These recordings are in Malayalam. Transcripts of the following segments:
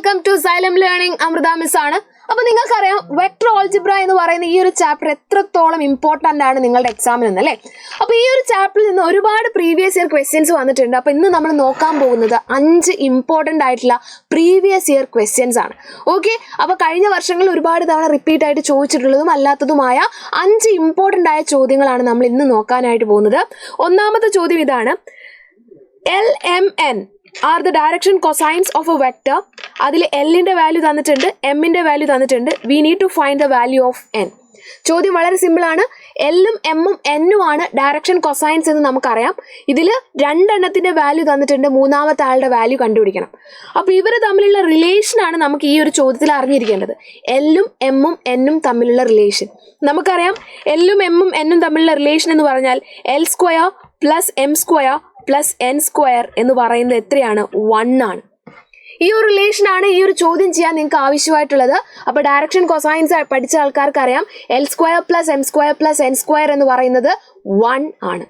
Welcome to Xylem learning. Amrutha miss ആണ്. അപ്പോൾ നിങ്ങൾക്കറിയാം വെക്ടർ ഓൾജിബ്ര എന്ന് പറയുന്ന ഈ ഒരു ചാപ്റ്റർ എത്രത്തോളം ഇമ്പോർട്ടൻ്റ് ആണ് നിങ്ങളുടെ എക്സാമിന് എന്നല്ലേ. അപ്പോൾ ഈ ഒരു ചാപ്റ്ററിൽ നിന്ന് ഒരുപാട് പ്രീവിയസ് ഇയർ ക്വസ്റ്റ്യൻസ് വന്നിട്ടുണ്ട്. അപ്പോൾ ഇന്ന് നമ്മൾ നോക്കാൻ പോകുന്നത് 5 ഇമ്പോർട്ടൻ്റ് ആയിട്ടുള്ള പ്രീവിയസ് ഇയർ ക്വസ്റ്റ്യൻസ് ആണ്. ഓക്കെ, അപ്പോൾ കഴിഞ്ഞ വർഷങ്ങളിൽ ഒരുപാട് തവണ റിപ്പീറ്റ് ആയിട്ട് ചോദിച്ചിട്ടുള്ളതും അല്ലാത്തതുമായ 5 ഇമ്പോർട്ടൻ്റ് ആയ ചോദ്യങ്ങളാണ് നമ്മൾ ഇന്ന് നോക്കാനായിട്ട് പോകുന്നത്. ഒന്നാമത്തെ ചോദ്യം ഇതാണ്: LMN are the direction cosines of a vector. അതിൽ എല്ലിൻ്റെ വാല്യൂ തന്നിട്ടുണ്ട്, എമ്മിൻ്റെ വാല്യൂ തന്നിട്ടുണ്ട്. We need to find the value of n. ചോദ്യം വളരെ സിമ്പിളാണ്. എല്ലും എമ്മും എന്നും ആണ് ഡയറക്ഷൻ കൊസൈൻസ് എന്ന് നമുക്കറിയാം. ഇതിൽ 2 എണ്ണത്തിൻ്റെ വാല്യൂ തന്നിട്ടുണ്ട്, മൂന്നാമത്തെ ആളുടെ വാല്യൂ കണ്ടുപിടിക്കണം. അപ്പോൾ ഇവർ തമ്മിലുള്ള റിലേഷനാണ് നമുക്ക് ഈ ഒരു ചോദ്യത്തിൽ അറിഞ്ഞിരിക്കേണ്ടത്. എല്ലും എമ്മും എന്നും തമ്മിലുള്ള റിലേഷൻ നമുക്കറിയാം. എല്ലും എമ്മും എന്നും തമ്മിലുള്ള റിലേഷൻ എന്ന് പറഞ്ഞാൽ L square plus M square plus n square എന്ന് പറയുന്നത് എത്രയാണ്? 1 ആണ്. ഈ ഒരു റിലേഷനാണ് ഈ ഒരു ചോദ്യം ചെയ്യാൻ നിങ്ങൾക്ക് ആവശ്യമായിട്ടുള്ളത്. അപ്പോൾ ഡയറക്ഷൻ കൊസൈൻസ് പഠിച്ച ആൾക്കാർക്ക് അറിയാം, L square plus M square plus n square എന്ന് പറയുന്നത് 1 ആണ്.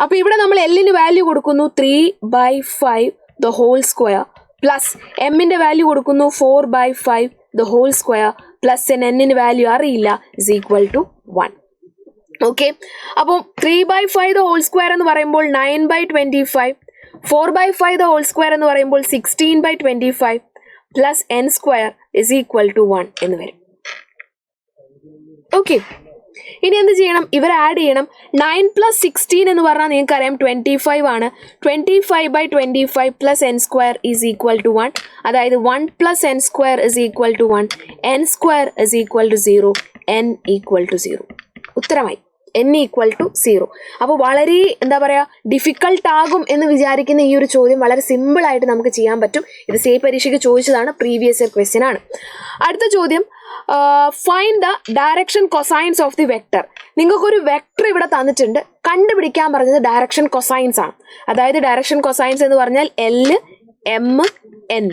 അപ്പോൾ ഇവിടെ നമ്മൾ എല്ലിന് വാല്യൂ കൊടുക്കുന്നു 3/5 ദ ഹോൾ സ്ക്വയർ പ്ലസ് എമ്മിൻ്റെ വാല്യൂ കൊടുക്കുന്നു 4/5 ദ ഹോൾ സ്ക്വയർ പ്ലസ് എന്നിന് വാല്യൂ അറിയില്ല ഇസ് ഈക്വൽ ടു 1. ഓക്കെ, അപ്പോൾ 3/5 ദ ഹോൾ സ്ക്വയർ എന്ന് പറയുമ്പോൾ 9/25, 4/5 ദ ഹോൾ സ്ക്വയർ എന്ന് പറയുമ്പോൾ 16/25 plus n square is equal to 1 എന്ന് വരും. ഓക്കെ, ഇനി എന്ത് ചെയ്യണം? ഇവർ ആഡ് ചെയ്യണം. 9 + 16 എന്ന് പറഞ്ഞാൽ നിങ്ങൾക്കറിയാം 25 ആണ്. 25/25 plus n square is equal to 1. അതായത് 1 + n square is equal to 1, n square is equal to 0, n equal to 0. ഉത്തരമായി n ഈക്വൽ ടു 0. അപ്പോൾ വളരെ എന്താ പറയുക ഡിഫിക്കൾട്ട് ആകും എന്ന് വിചാരിക്കുന്ന ഈ ഒരു ചോദ്യം വളരെ സിമ്പിളായിട്ട് നമുക്ക് ചെയ്യാൻ പറ്റും. ഇത് സേ പരീക്ഷയ്ക്ക് ചോദിച്ചതാണ്, പ്രീവിയസ് ഇയർ ക്വസ്റ്റ്യൻ ആണ്. അടുത്ത ചോദ്യം: find the direction cosines of the vector. നിങ്ങൾക്കൊരു വെക്ടർ ഇവിടെ തന്നിട്ടുണ്ട്, കണ്ടുപിടിക്കാൻ പറഞ്ഞത് ഡയറക്ഷൻ കൊസൈൻസ് ആണ്. അതായത് ഡയറക്ഷൻ കൊസൈൻസ് എന്ന് പറഞ്ഞാൽ എൽ എം എൻ,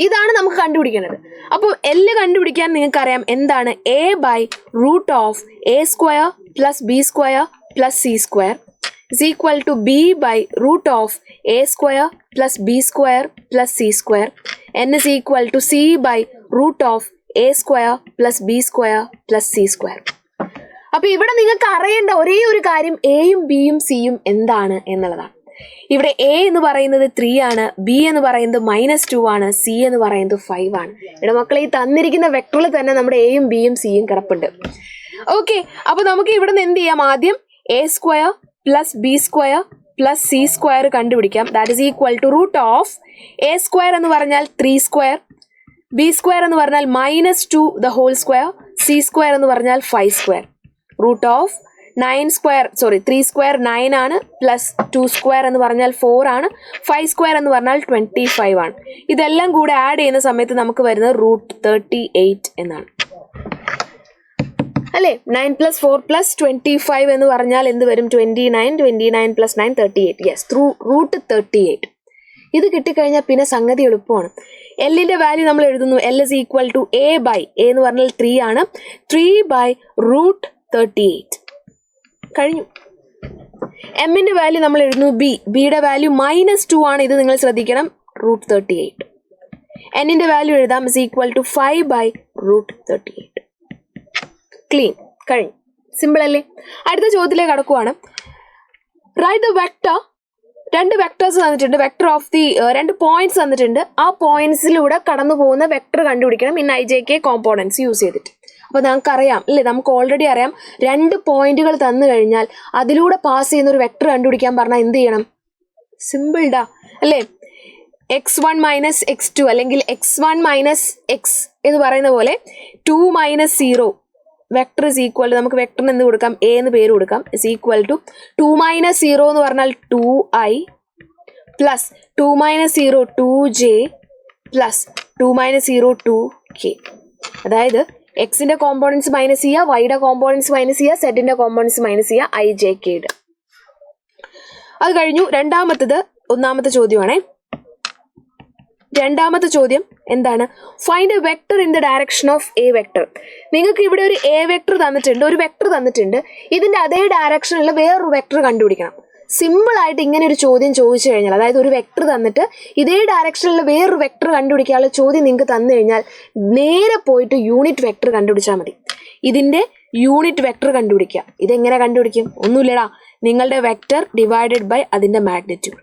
ഇതാണ് നമുക്ക് കണ്ടുപിടിക്കേണ്ടത്. അപ്പോൾ എല്ല് കണ്ടുപിടിക്കാൻ നിങ്ങൾക്കറിയാം എന്താണ്? a/√(a square plus B square plus C square is equal to b/√(a square plus B square plus C square. n is equal to c/√(a square plus B square plus C square. അപ്പോൾ ഇവിടെ നിങ്ങൾക്ക് അറിയേണ്ട ഒരേ ഒരു കാര്യം എയും ബിയും സിയും എന്താണ് എന്നുള്ളതാണ്. ഇവിടെ എ എന്ന് പറയുന്നത് 3 ആണ്, ബി എന്ന് പറയുന്നത് -2 ആണ്, സി എന്ന് പറയുന്നത് 5 ആണ്. ഇവിടെ മക്കളെ ഈ തന്നിരിക്കുന്ന വെക്ടറിൽ തന്നെ നമ്മുടെ എയും ബിയും സിയും കിടപ്പുണ്ട്. ഓക്കെ, അപ്പോൾ നമുക്ക് ഇവിടെ നിന്ന് എന്ത് ചെയ്യാം? ആദ്യം a square plus B square plus C square കണ്ടുപിടിക്കാം. That is equal to √(a square എന്ന് പറഞ്ഞാൽ 3 സ്ക്വയർ, ബി സ്ക്വയർ എന്ന് പറഞ്ഞാൽ -2 the whole square, C square എന്ന് പറഞ്ഞാൽ 5 സ്ക്വയർ. √3 സ്ക്വയർ 9 ആണ്, പ്ലസ് 2 സ്ക്വയർ എന്ന് പറഞ്ഞാൽ 4 ആണ്, 5 സ്ക്വയർ എന്ന് പറഞ്ഞാൽ 25 ആണ്. ഇതെല്ലാം കൂടെ ആഡ് ചെയ്യുന്ന സമയത്ത് നമുക്ക് വരുന്നത് √38 എന്നാണ് അല്ലേ. 9 + 4 + 25 എന്ന് പറഞ്ഞാൽ എന്ത് വരും? 29, 29 + 9 38. യെസ്, √38. ഇത് കിട്ടിക്കഴിഞ്ഞാൽ പിന്നെ സംഗതി എളുപ്പമാണ്. എല്ലിൻ്റെ വാല്യൂ നമ്മൾ എഴുതുന്നു. L is equal to a എന്ന് പറഞ്ഞാൽ 3 ആണ്, 3/√38 കഴിഞ്ഞു. എമ്മിൻ്റെ വാല്യൂ നമ്മൾ എഴുതുന്നു ബിയുടെ വാല്യൂ -2 ആണ്. ഇത് നിങ്ങൾ ശ്രദ്ധിക്കണം, √38. എന്നിൻ്റെ വാല്യൂ എഴുതാം ഇസ് ഈക്വൽ ടു 5/√38. ക്ലീൻ, കഴിഞ്ഞു. സിമ്പിൾ അല്ലേ? അടുത്ത ചോദ്യത്തിലേക്ക് കടക്കുവാണ്. Write the vector. 2 വെക്ടേഴ്സ് തന്നിട്ടുണ്ട്. വെക്ടർ ഓഫ് ദി 2 പോയിന്റ്സ് തന്നിട്ടുണ്ട്. ആ പോയിന്റ്സിലൂടെ കടന്നു പോകുന്ന വെക്ടർ കണ്ടുപിടിക്കണം ഇൻ IJK കോമ്പോണൻസ് യൂസ് ചെയ്തിട്ട്. അപ്പോൾ നമുക്കറിയാം അല്ലേ, നമുക്ക് ഓൾറെഡി അറിയാം 2 പോയിന്റുകൾ തന്നു കഴിഞ്ഞാൽ അതിലൂടെ പാസ് ചെയ്യുന്ന ഒരു വെക്ടർ കണ്ടുപിടിക്കാൻ പറഞ്ഞാൽ എന്ത് ചെയ്യണം? സിമ്പിൾഡാ അല്ലേ. x1 - x2 അല്ലെങ്കിൽ x1 - x എന്ന് പറയുന്ന പോലെ 2 - 0 വെക്ടർ ഇസ് ഈക്വൽ ടു, നമുക്ക് വെക്ടറിന് എന്ത് കൊടുക്കാം? a എന്ന് പേര് കൊടുക്കാം. ഇസ് ഈക്വൽ ടു 2 - 0 എന്ന് പറഞ്ഞാൽ 2i plus 2 - 0 2j plus 2 - 0 2k. അതായത് എക്സിൻ്റെ കോമ്പോണൻസ് മൈനസ് ചെയ്യുക, വൈയുടെ കോമ്പോണൻസ് മൈനസ് ചെയ്യുക, സെഡിൻ്റെ കോമ്പോണൻസ് മൈനസ് ചെയ്യുക, IJK. അത് കഴിഞ്ഞു. ഒന്നാമത്തെ ചോദ്യമാണേ. രണ്ടാമത്തെ ചോദ്യം എന്താണ്? Find A vector in the direction of A vector. നിങ്ങൾക്ക് ഇവിടെ ഒരു എ വെക്ടർ തന്നിട്ടുണ്ട്, ഒരു വെക്ടർ തന്നിട്ടുണ്ട്. ഇതിൻ്റെ അതേ ഡയറക്ഷനുള്ള വേറൊരു വെക്ടർ കണ്ടുപിടിക്കണം. സിമ്പിളായിട്ട് ഇങ്ങനെ ഒരു ചോദ്യം ചോദിച്ചു കഴിഞ്ഞാൽ, അതായത് ഒരു വെക്ടർ തന്നിട്ട് ഇതേ ഡയറക്ഷനിൽ വേറൊരു വെക്ടർ കണ്ടുപിടിക്കാനുള്ള ചോദ്യം നിങ്ങൾക്ക് തന്നു കഴിഞ്ഞാൽ നേരെ പോയിട്ട് യൂണിറ്റ് വെക്ടർ കണ്ടുപിടിച്ചാൽ മതി. ഇതിൻ്റെ യൂണിറ്റ് വെക്ടർ കണ്ടുപിടിക്കുക. ഇതെങ്ങനെ കണ്ടുപിടിക്കും? ഒന്നുമില്ലടാ, നിങ്ങളുടെ വെക്ടർ ഡിവൈഡഡ് ബൈ അതിൻ്റെ മാഗ്നിറ്റ്യൂഡ്.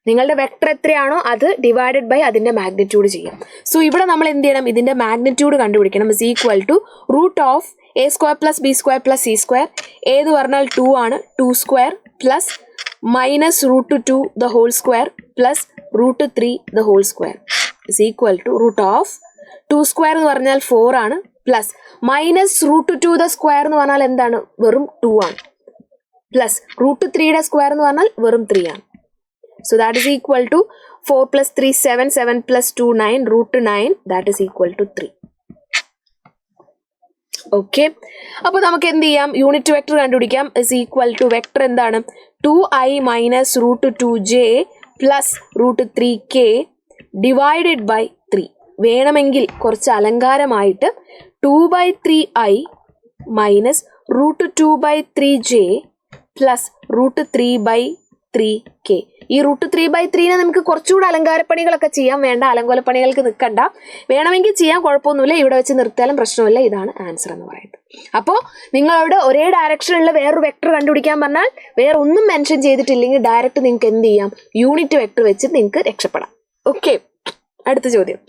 നിങ്ങളുടെ വെക്ടർ എത്രയാണോ അത് ഡിവൈഡഡ് ബൈ അതിൻ്റെ മാഗ്നിറ്റ്യൂഡ് ചെയ്യാം. സോ ഇവിടെ നമ്മൾ എന്ത് ചെയ്യണം? ഇതിൻ്റെ മാഗ്നിറ്റ്യൂഡ് കണ്ടുപിടിക്കണം. Is equal to root of a square plus B square plus C square. ഏത് പറഞ്ഞാൽ 2 ആണ്. 2 square plus minus root 2 the whole square plus root 3 the whole square is equal to root of 2 square എന്ന് പറഞ്ഞാൽ 4 ആണ്, plus minus root 2 the square എന്ന് പറഞ്ഞാൽ എന്താണ്? വെറും 2 ആണ്, പ്ലസ് റൂട്ട് 3യുടെ സ്ക്വയർ എന്ന് പറഞ്ഞാൽ വെറും 3 ആണ്. So that is equal to 4 plus 3 7, 7 plus 2 9, root 9, that is equal to 3. Okay, അപ്പോൾ നമുക്ക് എന്ത് ചെയ്യാം? യൂണിറ്റ് വെക്ടർ കണ്ടുപിടിക്കാം. is equal to വെക്ടർ എന്താണ്? 2i minus root 2j plus root 3k divided by 3. വേണമെങ്കിൽ കുറച്ച് അലങ്കാരമായിട്ട് 2/3i minus root 2/3j plus root 3/3k. ഈ റൂട്ട് 3/3 നമുക്ക് കുറച്ചുകൂടെ അലങ്കാരപ്പണികളൊക്കെ ചെയ്യാം. വേണ്ട, അലങ്കോലപ്പണികൾക്ക് നിൽക്കണ്ട, വേണമെങ്കിൽ ചെയ്യാൻ, കുഴപ്പമൊന്നുമില്ല. ഇവിടെ വെച്ച് നിർത്തിയാലും പ്രശ്നമില്ല. ഇതാണ് ആൻസർ എന്ന് പറയുന്നത്. അപ്പോൾ നിങ്ങളോട് ഒരേ ഡയറക്ഷനിലുള്ള വേറൊരു വെക്ടർ കണ്ടുപിടിക്കാൻ പറഞ്ഞാൽ വേറെ ഒന്നും മെൻഷൻ ചെയ്തിട്ടില്ലെങ്കിൽ ഡയറക്റ്റ് നിങ്ങൾക്ക് എന്ത് ചെയ്യാം? യൂണിറ്റ് വെക്ടർ വെച്ച് നിങ്ങൾക്ക് രക്ഷപ്പെടാം. ഓക്കെ, അടുത്ത ചോദ്യം.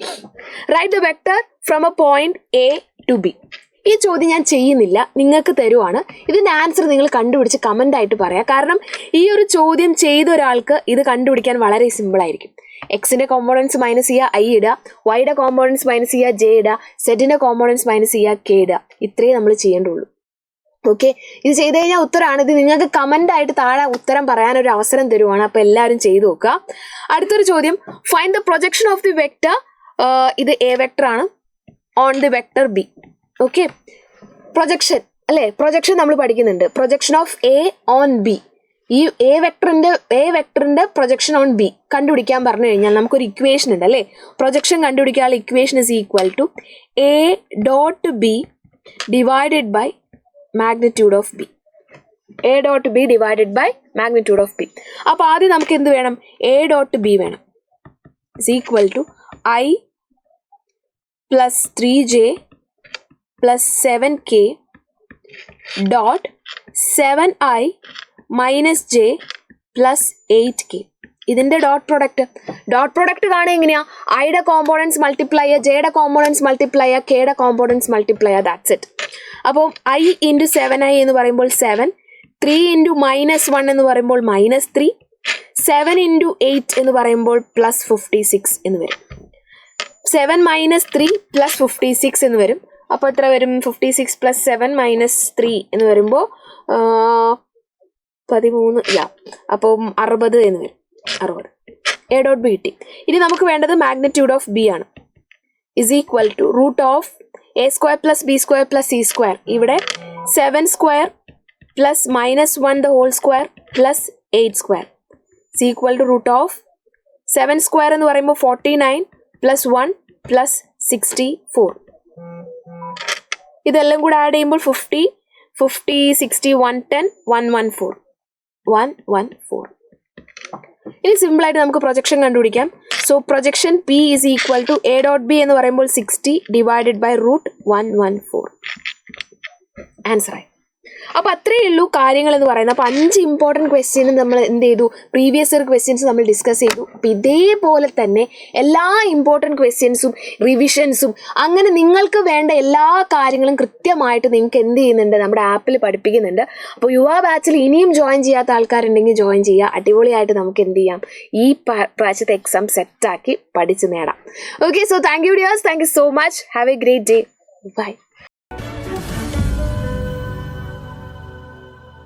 Write the vector from a point a to b. ഈ ചോദ്യം ഞാൻ ചെയ്യുന്നില്ല, നിങ്ങൾക്ക് തരുവാണ്. ഇതിൻ്റെ ആൻസർ നിങ്ങൾ കണ്ടുപിടിച്ച് കമൻ്റ് ആയിട്ട് പറയാം. കാരണം ഈ ഒരു ചോദ്യം ചെയ്ത ഒരാൾക്ക് ഇത് കണ്ടുപിടിക്കാൻ വളരെ സിമ്പിളായിരിക്കും. എക്സിൻ്റെ കോമ്പോണൻസ് മൈനസ് ചെയ്യുക, ഐ ഇടുക. വൈയുടെ കോമ്പോണൻസ് മൈനസ് ചെയ്യുക, ജെ ഇടുക. സെറ്റിൻ്റെ കോമ്പോണൻസ് മൈനസ് ചെയ്യുക, കെ ഇടുക. ഇത്രയേ നമ്മൾ ചെയ്യേണ്ടുള്ളൂ. ഓക്കെ, ഇത് ചെയ്ത് കഴിഞ്ഞാൽ ഉത്തരമാണ്. ഇത് നിങ്ങൾക്ക് കമൻ്റ് ആയിട്ട് താഴെ ഉത്തരം പറയാനൊരു അവസരം തരുവാണ്. അപ്പോൾ എല്ലാവരും ചെയ്തു നോക്കുക. അടുത്തൊരു ചോദ്യം. Find the projection of the vector. ഇത് എ വെക്ടർ ആണ് on the vector b. Okay, projection അല്ലേ? പ്രൊജക്ഷൻ നമ്മൾ പഠിക്കുന്നുണ്ട്. Projection of a on b. ഈ എ വെക്ടറിന്റെ പ്രൊജക്ഷൻ ഓൺ ബി കണ്ടുപിടിക്കാൻ പറഞ്ഞു കഴിഞ്ഞാൽ നമുക്കൊരു ഇക്വേഷൻ ഉണ്ട് അല്ലേ? പ്രൊജക്ഷൻ കണ്ടുപിടിക്കാനുള്ള equation is equal to a dot b divided by magnitude of b. A dot b divided by magnitude of b. അപ്പോൾ ആദ്യം നമുക്ക് എന്ത് വേണം? എ ഡോട്ട് ബി വേണം. Is equal to i plus 3j plus 7k dot 7i minus j plus 8k. ഇതിൻ്റെ ഡോട്ട് പ്രൊഡക്റ്റ് കാണുക എങ്ങനെയാ? ഐയുടെ കോമ്പോണൻസ് മൾട്ടിപ്ലൈ ചെയ്യുക, ജെയുടെ കോമ്പോണൻസ് മൾട്ടിപ്ലൈ ചെയ്യുക, കെയുടെ കോമ്പോണൻസ് മൾട്ടിപ്ലൈ ചെയ്യുക. That's it. അപ്പോൾ ഐ ഇൻറ്റു 7i എന്ന് പറയുമ്പോൾ 7, 3 ഇൻറ്റു -1 എന്ന് പറയുമ്പോൾ -3, 7 ഇൻറ്റു 8 എന്ന് പറയുമ്പോൾ പ്ലസ് 56 എന്ന് വരും. 7 - 3 പ്ലസ് 56 എന്ന് വരും. അപ്പോൾ എത്ര വരും? 56 + 7 - 3 എന്ന് വരുമ്പോൾ 13. അപ്പോൾ 60 എന്ന് വരും. 60. എ ഡോട്ട് ബി കിട്ടി. ഇനി നമുക്ക് വേണ്ടത് മാഗ്നിറ്റ്യൂഡ് ഓഫ് ബി ആണ്. Is equal to root of a square plus B square plus C square. ഇവിടെ 7 square plus -1 the whole square plus 8 square is equal to root of 7 square എന്ന് പറയുമ്പോൾ 49 + 1 + 64. ഇതെല്ലാം കൂടെ ആഡ് ചെയ്യുമ്പോൾ 50, 60, 110, 114. ഇനി സിമ്പിളായിട്ട് നമുക്ക് പ്രൊജക്ഷൻ കണ്ടുപിടിക്കാം. So projection p is equal to a dot b എന്ന് പറയുമ്പോൾ 60 ഡിവൈഡഡ് ബൈ റൂട്ട് 114. ആൻസറായി. അപ്പോൾ അത്രയേ ഉള്ളൂ കാര്യങ്ങൾ എന്ന് പറയുന്നത്. അപ്പോൾ 5 ഇമ്പോർട്ടൻറ്റ് ക്വസ്റ്റ്യൻ നമ്മൾ എന്ത് ചെയ്തു? പ്രീവിയസ് ഇയർ ക്വസ്റ്റ്യൻസ് നമ്മൾ ഡിസ്കസ് ചെയ്തു. അപ്പോൾ ഇതേപോലെ തന്നെ എല്ലാ ഇമ്പോർട്ടൻറ്റ് ക്വസ്റ്റ്യൻസും റിവിഷൻസും അങ്ങനെ നിങ്ങൾക്ക് വേണ്ട എല്ലാ കാര്യങ്ങളും കൃത്യമായിട്ട് നിങ്ങൾക്ക് എന്ത് ചെയ്യുന്നുണ്ട്? നമ്മുടെ ആപ്പിൽ പഠിപ്പിക്കുന്നുണ്ട്. അപ്പോൾ യുവ ബാച്ചിൽ ഇനിയും ജോയിൻ ചെയ്യാത്ത ആൾക്കാരുണ്ടെങ്കിൽ ജോയിൻ ചെയ്യുക. അടിപൊളിയായിട്ട് നമുക്ക് എന്ത് ചെയ്യാം? ഈ പ്രാവശ്യത്തെ എക്സാം സെറ്റാക്കി പഠിച്ച് നേടാം. Okay, so thank you dears. Thank you so much. Have a great day. By.